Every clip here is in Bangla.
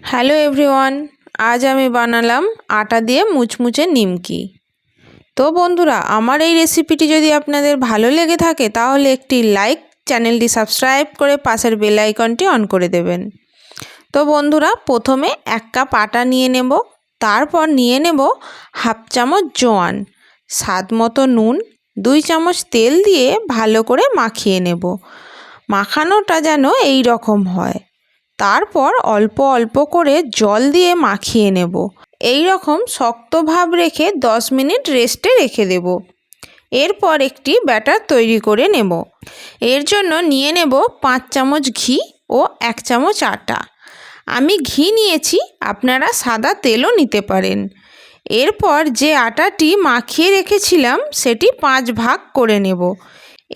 হ্যালো এভরিওয়ান, আজ আমি বানালাম আটা দিয়ে মুচমুচে নিমকি। তো বন্ধুরা, আমার এই রেসিপিটি যদি আপনাদের ভালো লেগে থাকে তাহলে একটি লাইক, চ্যানেলটি সাবস্ক্রাইব করে পাশের বেল আইকনটি অন করে দেবেন। তো বন্ধুরা, প্রথমে 1 কাপ আটা নিয়ে নেব, তারপর নিয়ে নেব হাফ চামচ জোয়ান, স্বাদ মতো নুন, 2 চামচ তেল দিয়ে ভালো করে মাখিয়ে নেব। মাখানোটা যেন এই রকম হয়। তারপর অল্প অল্প করে জল দিয়ে মাখিয়ে নেব। এই রকম শক্ত ভাব রেখে 10 মিনিট রেস্টে রেখে দেব। এরপর একটি ব্যাটার তৈরি করে নেব। এর জন্য নিয়ে নেব 5 চামচ ঘি ও 1 চামচ আটা। আমি ঘি নিয়েছি, আপনারা সাদা তেলও নিতে পারেন। এরপর যে আটাটি মাখিয়ে রেখেছিলাম সেটি 5 ভাগ করে নেব।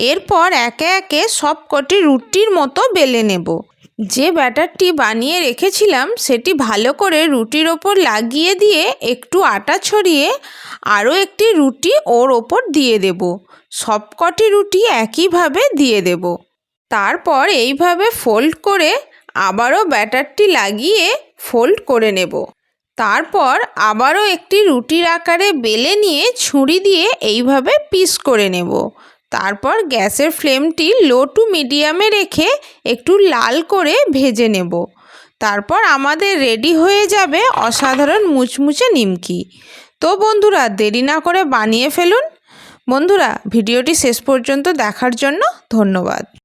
এরপর একে একে সবকটি রুটির মতো বেলে নেব। যে ব্যাটারটি বানিয়ে রেখেছিলাম সেটি ভালো করে রুটির ওপর লাগিয়ে দিয়ে একটু আটা ছড়িয়ে আরও একটি রুটি ওর ওপর দিয়ে দেব। সবকটি রুটি একইভাবে দিয়ে দেব। তারপর এইভাবে ফোল্ড করে আবারও ব্যাটারটি লাগিয়ে ফোল্ড করে নেব। তারপর আবারও একটি রুটির আকারে বেলে নিয়ে ছুরি দিয়ে এইভাবে পিস করে নেব। তারপর গ্যাসের ফ্লেমটি লো টু মিডিয়ামে রেখে একটু লাল করে ভেজে নেব। তারপর আমাদের রেডি হয়ে যাবে অসাধারণ মুচমুচে নিমকি। তো বন্ধুরা, দেরি না করে বানিয়ে ফেলুন। বন্ধুরা, ভিডিওটি শেষ পর্যন্ত দেখার জন্য ধন্যবাদ।